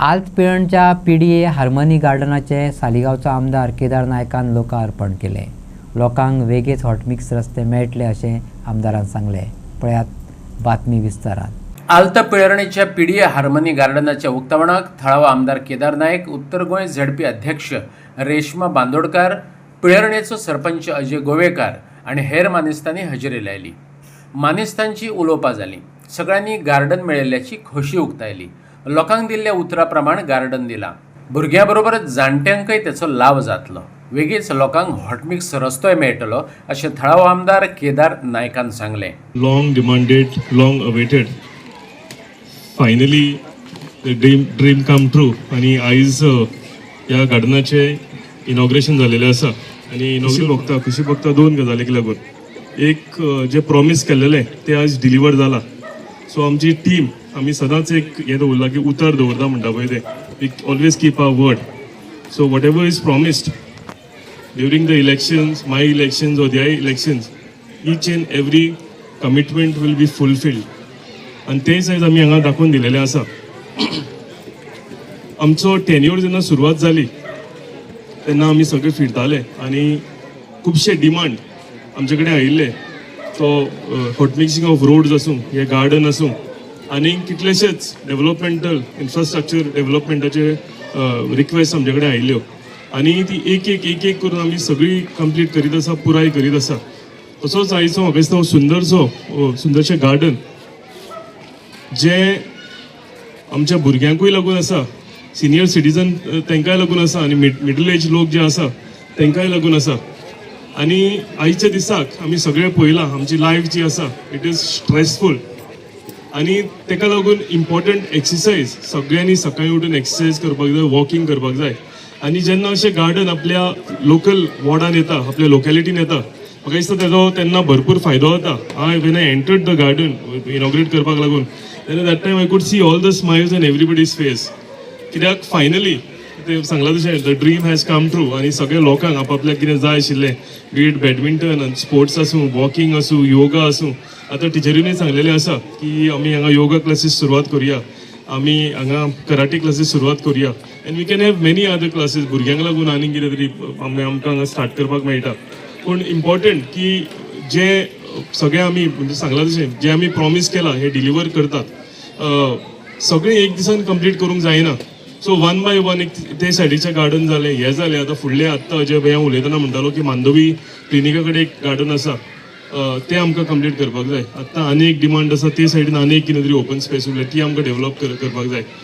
आल्त पिळणच्या PDA harmony गार्डनाचे सालिगांवचो आमदार केदार नायकान लोकार्पण केले। लोकांक वेगळेच हॉटमिक्स रस्ते मेळटले अशें आमदारान सांगले। पळयात बातमी विस्तारात। आल्त पिळणेच्या पीडीए हार्मनी गार्डनाच्या उक्तावणाक थळावो आमदार केदार नायक, उत्तर गोंय झेडपी अध्यक्ष रेश्मा बांदोडकार, पिळणेचो सरपंच अजय गोवेकार आनी हेर मानेस्तांनी हजेरी लायली। मानेस्तांची उलोवपां जाली। सगळ्यांनी गार्डन मेळिल्ल्याची खोशी उक्तायली। लोकांक दिल्ल्या उतरा प्रमाण गार्डन दिला। भुरग्यां बरोबर जाणट्यांकय त्याचो लाव जातलो। वेगळीच लोकांक हॉटमिक्स रस्तोय मेळटलो अशें थळावो आमदार केदार नायकान सांगले। Long demanded, long awaited, finally dream come true आणि आयज ह्या गार्डनाचे इनॉग्रेशन जालेलें आसा। आणि इनॉग्रेशन खुशी भोगता दोन गजालीक लागून, एक जे प्रॉमिस केल्लेलें तें आज डिलिव्हर जाला। सो आमची टीम आमी सदांच एक हें दवरला की उतर दवरता म्हणटा पळय तें, we always keep our word. So whatever is promised during the elections, my elections or their elections, each and every commitment will be fulfilled. आनी तेच आयज आमी हांगा दाखोवन दिलेलें आसा। आमचो टेन्यूर जेन्ना सुरवात जाली तेन्ना आमी सगळे फिरताले आनी खुबशे डिमांड आमचे कडेन आयिल्ले। तो हॉटमिक्सिंग ऑफ रोड्स आसूं, हे गार्डन आसूं, आनी कितलेशेच डेव्हलपमेंटल इन्फ्रास्ट्रक्चर डेव्हलपमेंटाचे रिक्वेस्ट आमचे कडेन आयिल्ल्यो। आनी ती एक एक करून आमी सगळी कंप्लीट करीत आसा, पुराय करीत आसा। तसोच आयचो म्हाका दिसता सुंदरशें गार्डन जे आमच्या भुरग्यांकूय लागून आसा, सिनियर सिटीजन तांकांय लागून आसा, आनी मिडल एज लोक जे आसा तांकांय लागून आसा। आनी आयच्या दिसाक आमी सगळे पळयलां आमची लायफ जी आसा इट इज स्ट्रेसफूल, आनी ताका लागून इम्पॉर्टंट एक्सरसायज सगळ्यांनी सकाळीं उठून एक्सरसायज करपाक जाय, वॉकिंग करपाक जाय। आनी जेन्ना अशें गार्डन आपल्या लोकल वॉर्डान येता, आपल्या लोकॅलिटीन येता, म्हाका दिसता तेजो तेन्ना भरपूर फायदो जाता। When I entered the garden inaugurate करपाक लागून, तेन्ना that time I could see all the smiles on everybody's face. कित्याक फायनली ते सांगलां तशें the dream has come true, आनी सगळे लोकांक आपापल्याक कितें जाय आशिल्लें, बीट बॅडमिंटन, स्पोर्ट्स आसूं, वॉकिंग आसूं, योगा आसूं। आतां टिचरीनूय सांगलेलें आसा की आमी हांगा योगा क्लासीस सुरवात करुया, आमी हांगा कराटे क्लासीस सुरवात करुया, and we can have many other classes. भुरग्यांक लागून आनी कितें तरी आमकां हांगा स्टार्ट करपाक मेळटा। पूण इम्पॉर्टंट की जे सगळे आमी म्हणजे सांगलां तशें जे आमी प्रॉमीस केलां हे डिलिव्हर करतात। सगळें एक दिसान कंप्लीट करूंक जायना। सो वन बाय वन एक ते सायडीचें गार्डन जालें, हें जालें। आतां फुडलें आत्तां अजय भैया उलयतना म्हणटालो की मांडवी क्लिनिका कडेन एक गार्डन आसा, तें आमकां कंप्लीट करपाक जाय। आतां आनी एक डिमांड आसा, ते सायडीन आनी एक कितें तरी ओपन स्पेस उरल्या, ती आमकां डेव्हलप करपाक जाय।